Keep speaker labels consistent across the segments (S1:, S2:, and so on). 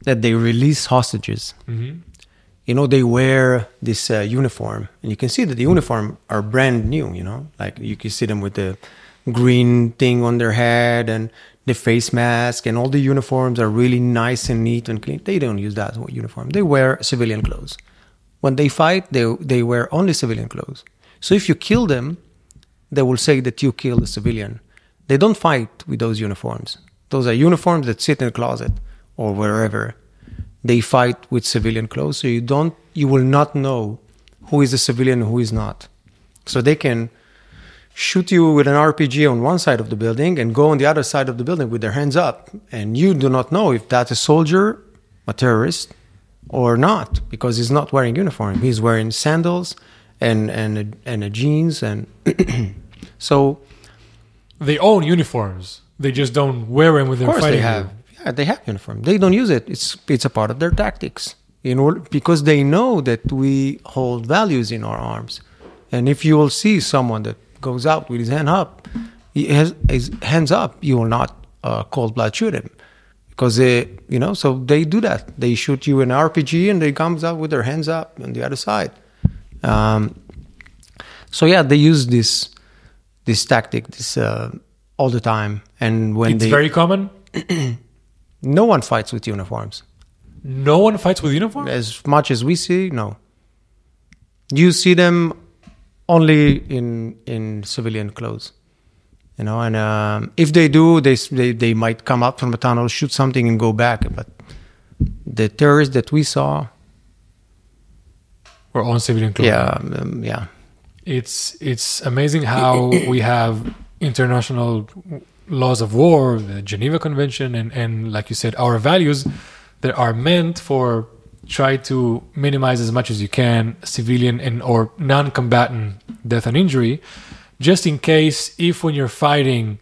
S1: that they release hostages. You know, they wear this uniform, and you can see that the uniform are brand new, you know, like you can see them with the green thing on their head and the face mask, and all the uniforms are really nice and neat and clean. They don't use that uniform. They wear civilian clothes. When they fight, they wear only civilian clothes. So if you kill them, they will say that you killed a civilian. They don't fight with those uniforms. Those are uniforms that sit in the closet or wherever. They fight with civilian clothes, so you will not know who is a civilian and who is not. So they can shoot you with an RPG on one side of the building and go on the other side of the building with their hands up, and you do not know if that's a soldier, a terrorist, or not, because he's not wearing uniform. He's wearing sandals and a jeans, and so
S2: they own uniforms. They just don't wear them with their fighting.
S1: Of course they have. Yeah, they have uniform. They don't use it. It's a part of their tactics. Because they know that we hold values in our arms. And if you will see someone that goes out with his hand up, he has his hands up, you will not cold blood shoot him. Because so they do that. They shoot you an RPG and they comes out with their hands up on the other side. They use this tactic all the time. And when
S2: it's very common.
S1: No one fights with uniforms.
S2: No one fights with uniforms?
S1: As much as we see, no. You see them only in civilian clothes. You know, and if they do, they might come up from a tunnel, shoot something, and go back. But the terrorists that we saw
S2: were on civilian clothes.
S1: Yeah.
S2: It's amazing how we have international laws of war, the Geneva Convention, and like you said, our values that are meant for try to minimize as much as you can civilian or non-combatant death and injury, just in case if when you're fighting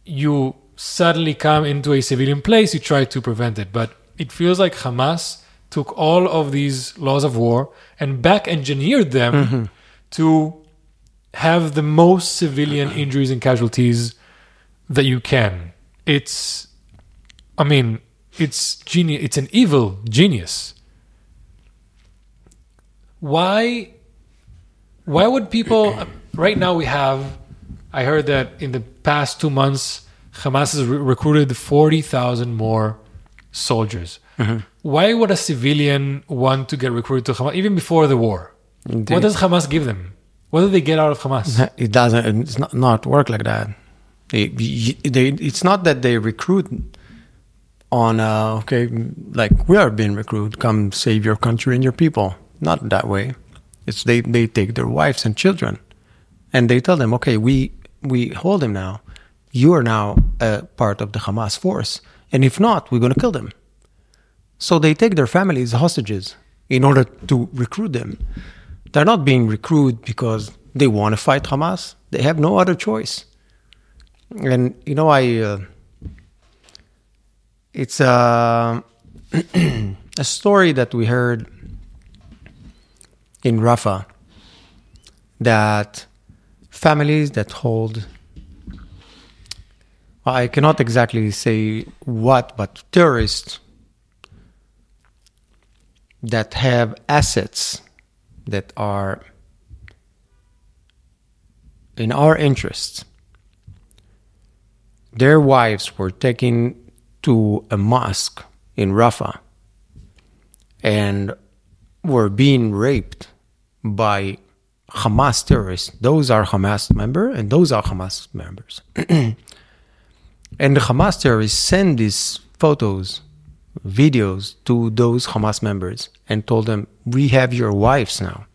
S2: you suddenly come into a civilian place, you try to prevent it. But it feels like Hamas took all of these laws of war and back engineered them to have the most civilian injuries and casualties that you can. It's genius. It's an evil genius. Why would people... Right now I heard that in the past 2 months, Hamas has recruited 40,000 more soldiers. Why would a civilian want to get recruited to Hamas, even before the war? What does Hamas give them? What do they get out of Hamas?
S1: It doesn't. It's not work like that. It's not that they recruit on like we are being recruited, come save your country and your people. Not that way. It's they take their wives and children and they tell them, okay, we hold them now. You are now a part of the Hamas force, and if not, we're going to kill them. So they take their families hostages in order to recruit them. They're not being recruited because they want to fight Hamas. They have no other choice. And, it's a story that we heard in Rafah, that families that hold, I cannot exactly say what, but terrorists that have assets that are in our interests. Their wives were taken to a mosque in Rafah and were being raped by Hamas terrorists. Those are Hamas members and those are Hamas members. And the Hamas terrorists send these photos, videos to those Hamas members and told them, we have your wives now.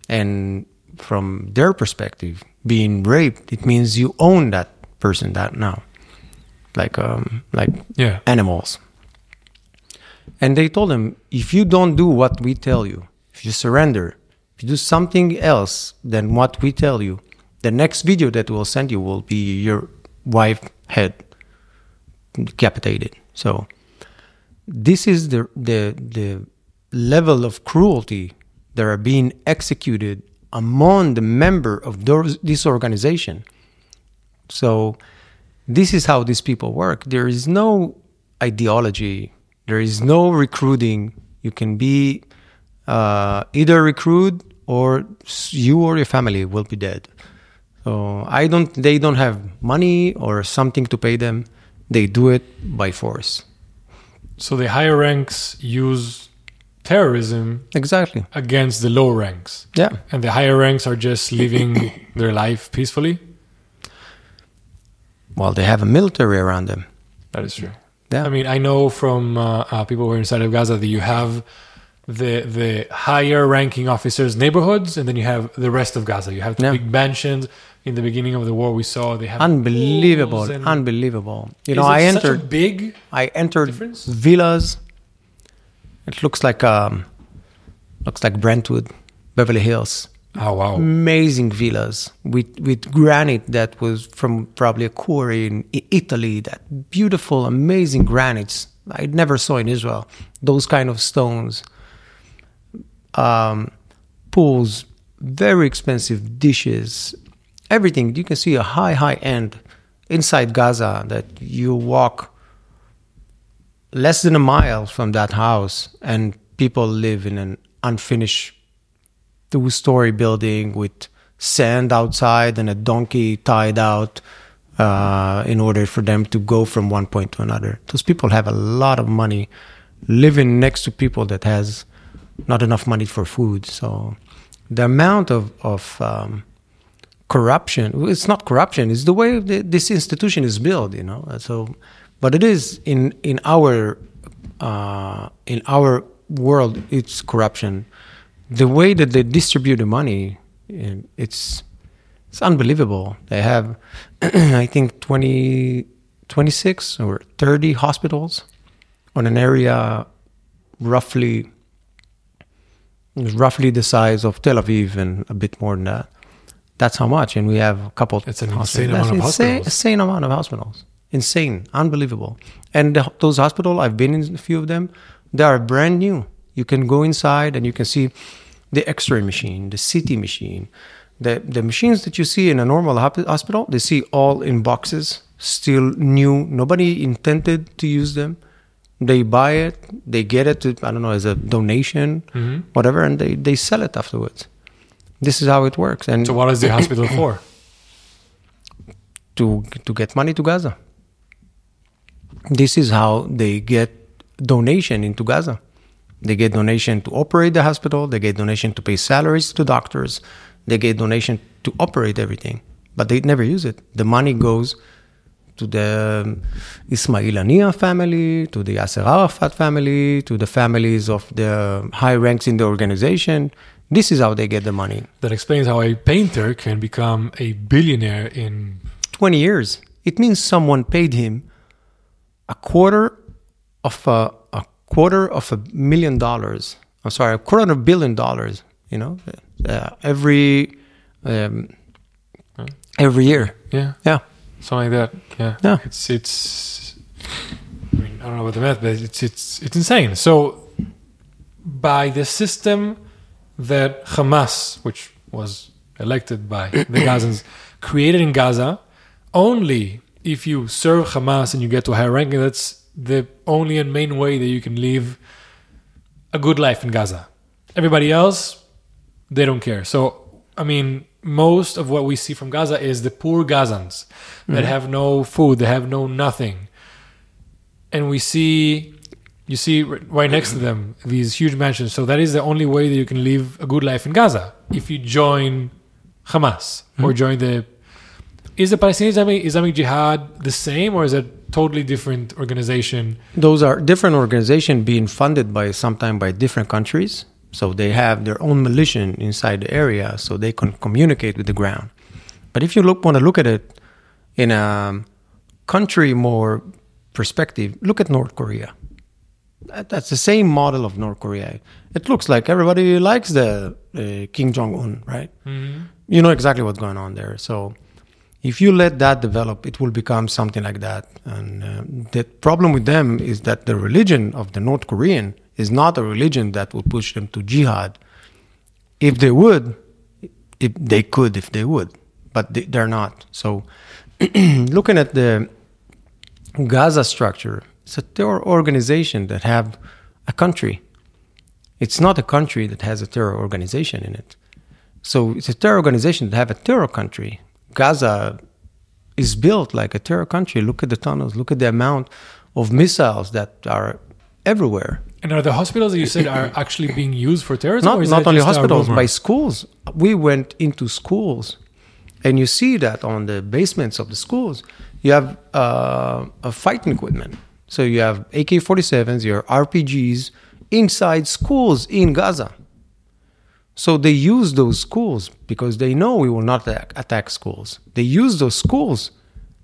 S1: And from their perspective, being raped, it means you own that person that now, like animals. And they told him, if you don't do what we tell you, if you surrender, if you do something else than what we tell you, the next video that we'll send you will be your wife head decapitated. So this is the level of cruelty that are being executed among the member of this organization. So this is how these people work. There is no ideology There is no recruiting. You can be either recruit or you or your family will be dead. So they don't have money or something to pay them. They do it by force.
S2: So the higher ranks use terrorism
S1: Exactly.
S2: against the low ranks.
S1: Yeah.
S2: And the higher ranks are just living their life peacefully.
S1: Well, they have a military around them.
S2: That is true.
S1: Yeah.
S2: I mean, I know from people who are inside of Gaza that you have the higher ranking officers' neighborhoods, and then you have the rest of Gaza. You have the big mansions. In the beginning of the war, we saw they have
S1: unbelievable. You know, I entered
S2: difference?
S1: villas. It looks like Brentwood, Beverly Hills.
S2: Oh wow!
S1: Amazing villas with granite that was from probably a quarry in Italy. That beautiful, amazing granites I never saw in Israel. Those kind of stones, pools, very expensive dishes, everything. You can see a high end inside Gaza that you walk less than a mile from that house, and people live in an unfinished 2-story building with sand outside and a donkey tied out in order for them to go from one point to another. Those people have a lot of money living next to people that has not enough money for food. So the amount of corruption, it's not corruption, it's the way this institution is built, you know. So, but it is in our world, it's corruption. The way that they distribute the money, it's unbelievable. They have, I think, 26 or 30 hospitals on an area roughly the size of Tel Aviv and a bit more than that. That's how much. And we have a couple.
S2: It's an insane amount of hospitals.
S1: Insane amount of hospitals. Insane. Unbelievable. And those hospitals, I've been in a few of them, they are brand new. You can go inside and you can see the X-ray machine, the CT machine, the machines that you see in a normal hospital. They see all in boxes, still new. Nobody intended to use them. They buy it, they get it, as a donation, whatever, and they sell it afterwards. This is how it works. And
S2: so, what is the hospital for?
S1: To get money to Gaza. This is how they get donation into Gaza. They get donation to operate the hospital. They get donation to pay salaries to doctors. They get donation to operate everything. But they never use it. The money goes to the Ismail Haniyeh family, to the Yasser Arafat family, to the families of the high ranks in the organization. This is how they get the money.
S2: That explains how a painter can become a billionaire in
S1: 20 years. It means someone paid him a quarter of $1 million. I'm sorry, $250 million. You know, every year.
S2: Yeah. Something like that. Yeah. It's. I mean, I don't know about the math, but it's insane. So, by the system that Hamas, which was elected by the Gazans, created in Gaza, only if you serve Hamas and you get to a higher ranking, that's the only and main way that you can live a good life in Gaza. Everybody else, they don't care. So, I mean, most of what we see from Gaza is the poor Gazans that have no food, they have no nothing. And you see right next to them these huge mansions. So that is the only way that you can live a good life in Gaza. If you join Hamas or join is the Palestinian Islamic Jihad the same, or is it a totally different organization?
S1: Those are different organizations being funded sometimes by different countries. So they have their own militia inside the area, so they can communicate with the ground. But if you want to look at it in a country more perspective, look at North Korea. That's the same model of North Korea. It looks like everybody likes the Kim Jong-un, right? Mm-hmm. You know exactly what's going on there. So if you let that develop, it will become something like that. And the problem with them is that the religion of the North Korean is not a religion that will push them to jihad. If they would, but they're not. So looking at the Gaza structure, It's a terror organization that have a country. It's not a country that has a terror organization in it. So it's a terror organization that have a terror country. Gaza is built like a terror country. Look at the tunnels. Look at the amount of missiles that are everywhere.
S2: And are the hospitals that you said are actually being used for terrorism?
S1: Not only hospitals, by schools. We went into schools, and you see that on the basements of the schools, you have a fighting equipment. So you have AK-47s, your RPGs inside schools in Gaza. So they use those schools because they know we will not attack schools. They use those schools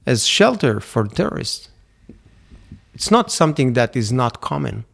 S1: as shelter for terrorists. It's not something that is not common.